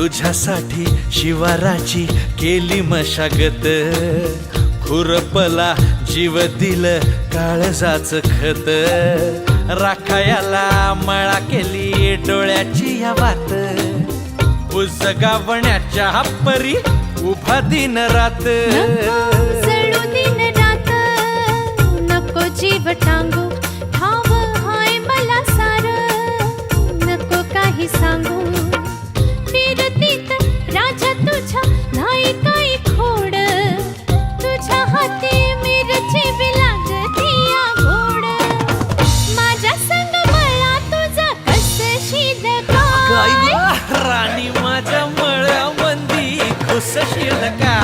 तुझ्यासाठी शिवाराची केली मशागत, खुरपला जीव दिलं काळजाच खत, राखायाला मळा केली डोळ्याची या वात, बुजगावण्याच्या परी उभा दिन रात, जळू दिन रात नको जीव टांगू, ठाव हाय मला सार नको काही सांगू, फिरतीत राजा तुझ्या नाही काही खोड, तुझ्या हाती मिरची बी लागती या गोड, माझ्या संग मला तुझा कस शीद काय राणी माझ्या मळ्यामंदी खुसशील का?